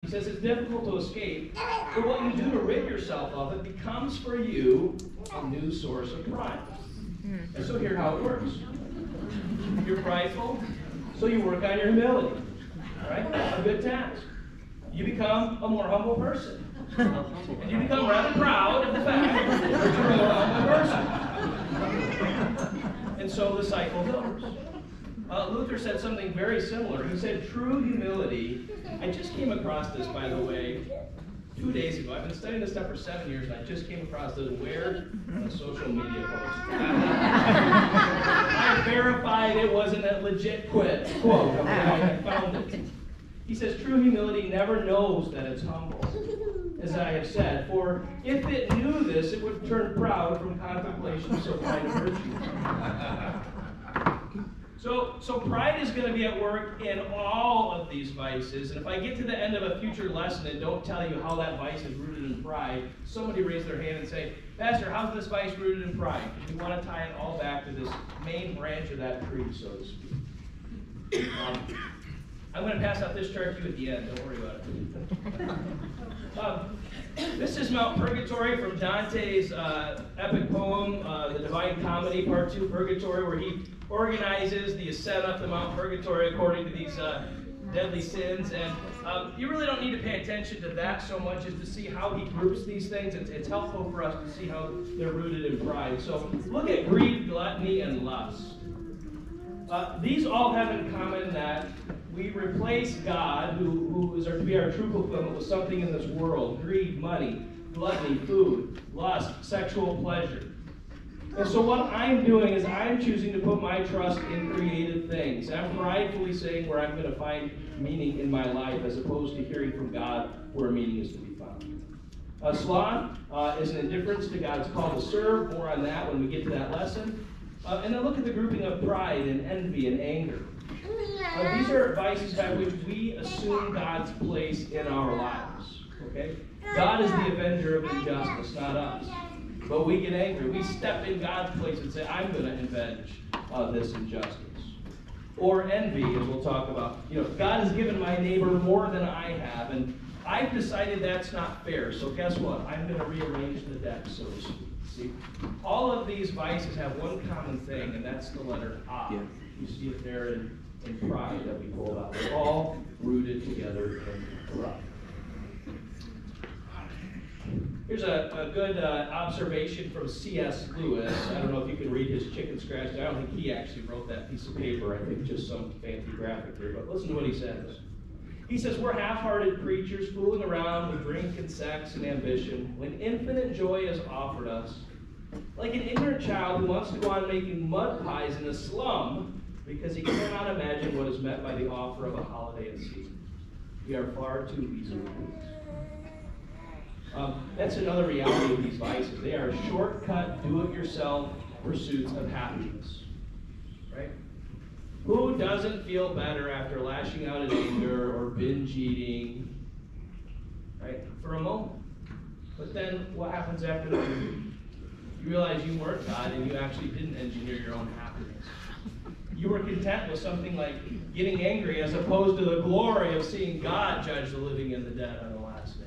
He says it's difficult to escape, but what you do to rid yourself of it becomes for you a new source of pride. And so here's how it works. You're prideful, so you work on your humility. All right? A good task. You become a more humble person. And you become rather proud of the fact that you're a more humble person. And so the cycle goes. Luther said something very similar. He said, true humility, I just came across this, by the way, 2 days ago. I've been studying this stuff for 7 years, and I just came across this weird social media post. I verified it wasn't a legit quote. I found it. He says, true humility never knows that it's humble, as I have said. For if it knew this, it would turn proud from contemplation of so fine a virtue. So pride is going to be at work in all of these vices. And if I get to the end of a future lesson and don't tell you how that vice is rooted in pride, somebody raise their hand and say, Pastor, how's this vice rooted in pride? We want to tie it all back to this main branch of that tree, so to speak. I'm going to pass out this chart to you at the end. Don't worry about it. This is Mount Purgatory from Dante's epic poem, The Divine Comedy, Part 2, Purgatory, where he organizes the ascent up to Mount Purgatory according to these deadly sins. And you really don't need to pay attention to that so much as to see how he groups these things. It's helpful for us to see how they're rooted in pride. So look at greed, gluttony, and lust. These all have in common that we replace God, who is to be our true fulfillment, with something in this world. Greed, money, gluttony, food, lust, sexual pleasure. And so what I'm doing is I'm choosing to put my trust in created things. I'm pridefully saying where I'm going to find meaning in my life, as opposed to hearing from God where meaning is to be found. Sloth is an indifference to God's call to serve. More on that when we get to that lesson. And then look at the grouping of pride and envy and anger. These are vices by which we assume God's place in our lives. Okay? God is the avenger of injustice, not us. But we get angry. We step in God's place and say, I'm going to avenge this injustice. Or envy, as we'll talk about. God has given my neighbor more than I have, and I've decided that's not fair. So guess what? I'm going to rearrange the deck, so to speak. See? All of these vices have one common thing, and that's the letter I. Yeah. You see it there in pride that we pulled out. They're all rooted together in pride. Here's a good observation from C.S. Lewis. I don't know if you can read his chicken scratch. I don't think he actually wrote that piece of paper. I think just some fancy graphic here. But listen to what he says. He says, we're half-hearted creatures fooling around with drink and sex and ambition when infinite joy is offered us. Like an ignorant child who wants to go on making mud pies in a slum because he cannot imagine what is meant by the offer of a holiday at sea. We are far too easily pleased. That's another reality of these vices. They are shortcut, do-it-yourself pursuits of happiness. Right? Who doesn't feel better after lashing out in anger or binge eating? Right? For a moment. But then what happens after that? You realize you weren't God and you actually didn't engineer your own happiness. You were content with something like getting angry as opposed to the glory of seeing God judge the living and the dead on the last day.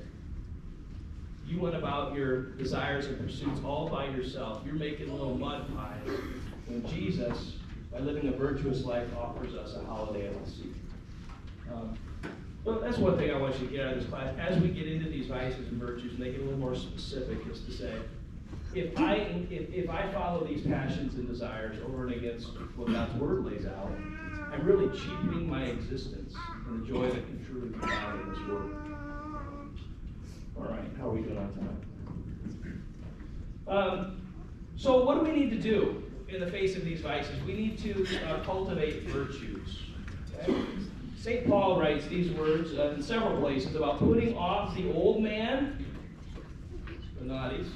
You went about your desires and pursuits all by yourself. You're making little mud pies when Jesus, by living a virtuous life, offers us a holiday at the sea. Well, that's one thing I want you to get out of this class. As we get into these vices and virtues, and they get a little more specific, is to say, if I follow these passions and desires over and against what God's Word lays out, I'm really cheapening my existence and the joy that can truly be found in this world. All right, how are we doing on time? So what do we need to do in the face of these vices? We need to cultivate virtues. Okay? St. Paul writes these words in several places about putting off the old man, the naughties,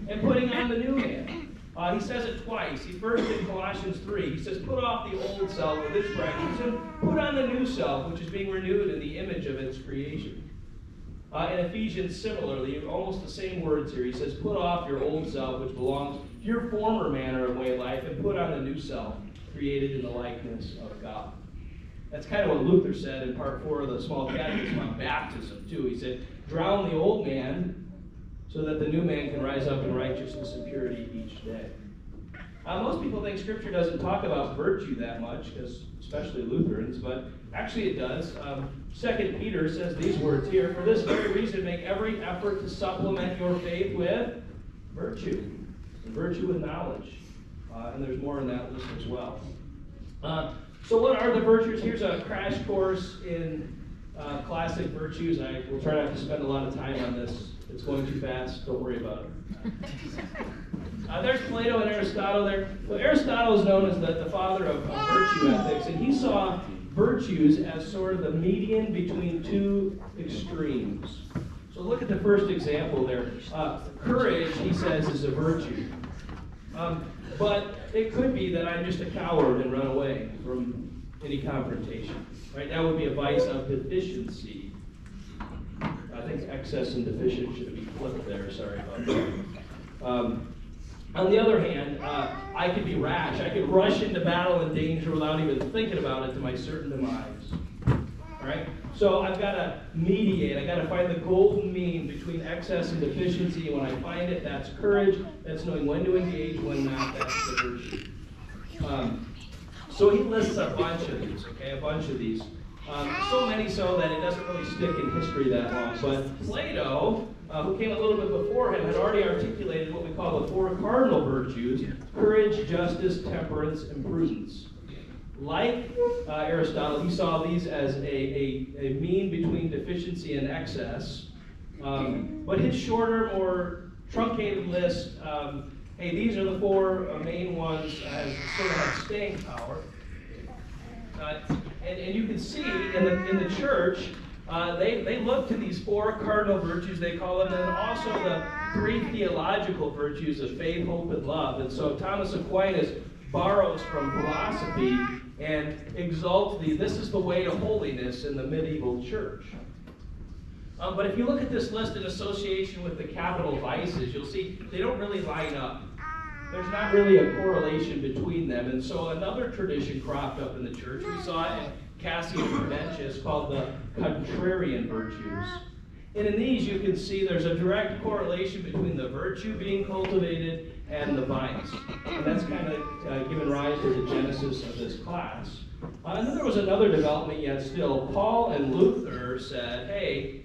and putting on the new man. He says it twice. He first in Colossians 3, he says, put off the old self with its practices and put on the new self, which is being renewed in the image of its creation. In Ephesians, similarly, almost the same words here. He says, put off your old self, which belongs to your former manner of way of life, and put on the new self, created in the likeness of God. That's kind of what Luther said in part 4 of the Small Catechism on baptism, too. He said, drown the old man so that the new man can rise up in righteousness and purity each day. Most people think Scripture doesn't talk about virtue that much, because especially Lutherans, but actually it does. 2 Peter says these words here, for this very reason make every effort to supplement your faith with virtue, and virtue with knowledge. And there's more in that list as well. So what are the virtues? Here's a crash course in classic virtues. I will try not to spend a lot of time on this. It's going too fast. Don't worry about it. There's Plato and Aristotle there. Well, Aristotle is known as the father of virtue ethics, and he saw virtues as sort of the median between two extremes. So look at the first example there. Courage, he says, is a virtue. But it could be that I'm just a coward and run away from any confrontation. Right? That would be a vice of deficiency. I think excess and deficient should be flipped there. Sorry about that. On the other hand, I could be rash. I could rush into battle and danger without even thinking about it to my certain demise. All right? So I've got to mediate. I've got to find the golden mean between excess and deficiency. And when I find it, that's courage. That's knowing when to engage, when not. That's the virtue. So he lists a bunch of these, okay? A bunch of these. So many so that it doesn't really stick in history that long. But Plato, who came a little bit before him, had already articulated what we call the 4 cardinal virtues: courage, justice, temperance, and prudence. Like Aristotle, he saw these as a mean between deficiency and excess. But his shorter, more truncated list, hey, these are the 4 main ones as sort of have staying power. And you can see in the church, they look to these 4 cardinal virtues, they call them, and also the 3 theological virtues of faith, hope, and love. And so Thomas Aquinas borrows from philosophy and exalts this is the way to holiness in the medieval church. But if you look at this list in association with the capital vices, you'll see they don't really line up. There's not really a correlation between them. And so another tradition cropped up in the church. We saw it in Cassius Prudentius, called the contrarian virtues. And in these you can see there's a direct correlation between the virtue being cultivated and the vice. And that's kind of given rise to the genesis of this class. And then there was another development yet still. Paul and Luther said, hey,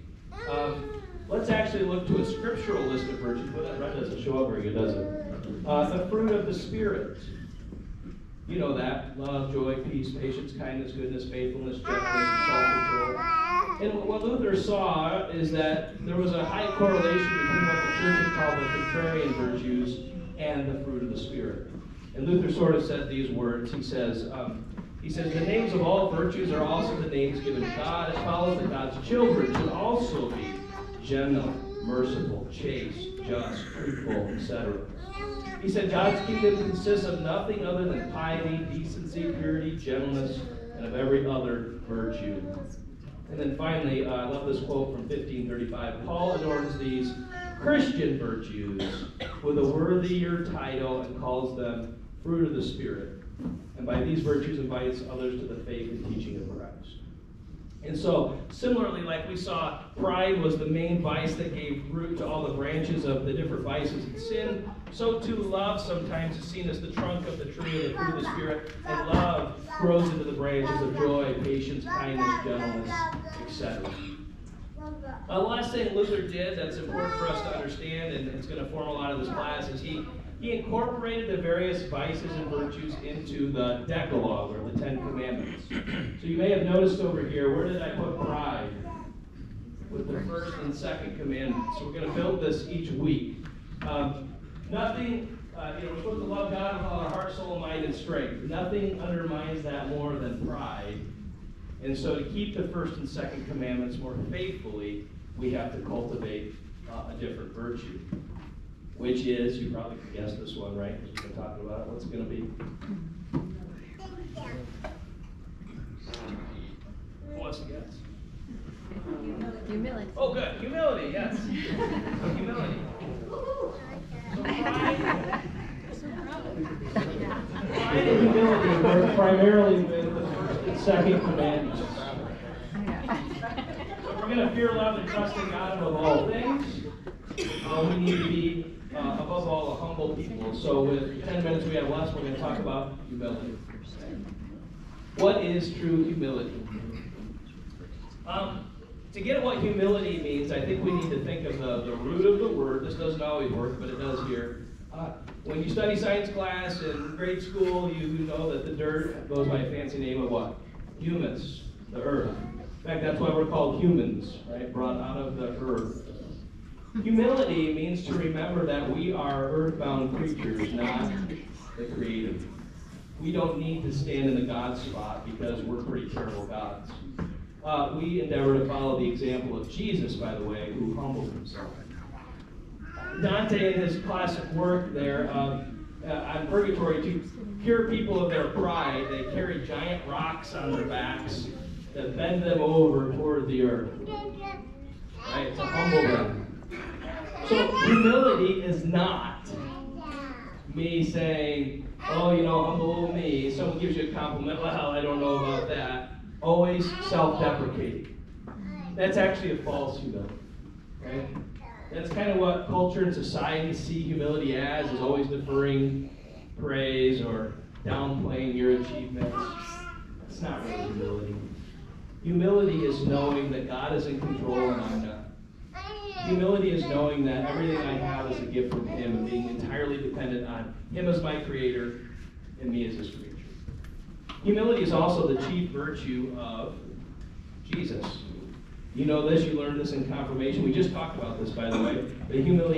let's actually look to a scriptural list of virtues. But that doesn't show up very good, does it? The fruit of the Spirit. You know that. Love, joy, peace, patience, kindness, goodness, faithfulness, gentleness, and self-control. And what Luther saw is that there was a high correlation between what the churches call the contrarian virtues and the fruit of the Spirit. And Luther sort of said these words. He says, the names of all virtues are also the names given to God, as follows that God's children should also be gentle, merciful, chaste, just, truthful, etc. He said God's kingdom consists of nothing other than piety, decency, purity, gentleness, and of every other virtue. And then finally, I love this quote from 1535. Paul adorns these Christian virtues with a worthier title and calls them fruit of the Spirit. And by these virtues invites others to the faith and teaching of Christ. And so, similarly, like we saw, pride was the main vice that gave root to all the branches of the different vices and sin. So too, love sometimes is seen as the trunk of the tree of the fruit of the Spirit, and love grows into the branches of joy, patience, kindness, gentleness, etc. The last thing Luther did that's important for us to understand, and it's going to form a lot of this class, is he incorporated the various vices and virtues into the Decalogue, or the 10 Commandments. So you may have noticed over here, where did I put pride? With the first and second commandments. So we're going to build this each week. Nothing, we're supposed to love God with all our heart, soul, mind, and strength. Nothing undermines that more than pride. And so to keep the first and second commandments more faithfully, we have to cultivate a different virtue. Which is, you probably can guess this one, right? Because we've been talking about it. What's it going to be? Who wants to guess? Humility. Oh, good. Humility, yes. Humility. So pride and humility work primarily with the first and second commandment. So if we're going to fear, love, and trust in God above all things, we need to be, above all, a humble people. So with 10 minutes we have left, we're going to talk about humility. What is true humility? To get at what humility means, I think we need to think of the root of the word. This doesn't always work, but it does here. When you study science class in grade school, you know that the dirt goes by a fancy name of what? Humus, the earth. In fact, that's why we're called humans, right? Brought out of the earth. Humility means to remember that we are earthbound creatures, not the Creator. We don't need to stand in the God spot because we're pretty terrible gods. We endeavor to follow the example of Jesus, by the way, who humbled himself. Dante, in his classic work there on Purgatory, to cure people of their pride, they carry giant rocks on their backs that bend them over toward the earth, right, to humble them. So humility is not me saying, oh, humble me. Someone gives you a compliment, well, I don't know about that. Always self-deprecating. That's actually a false humility, right? That's kind of what culture and society see humility as, is always deferring praise or downplaying your achievements. That's not really humility. Humility is knowing that God is in control and I'm not. Humility is knowing that everything I have is a gift from Him and being entirely dependent on Him as my Creator and me as His creature. Humility is also the chief virtue of Jesus. You know this, you learned this in confirmation. We just talked about this, by the way. The humility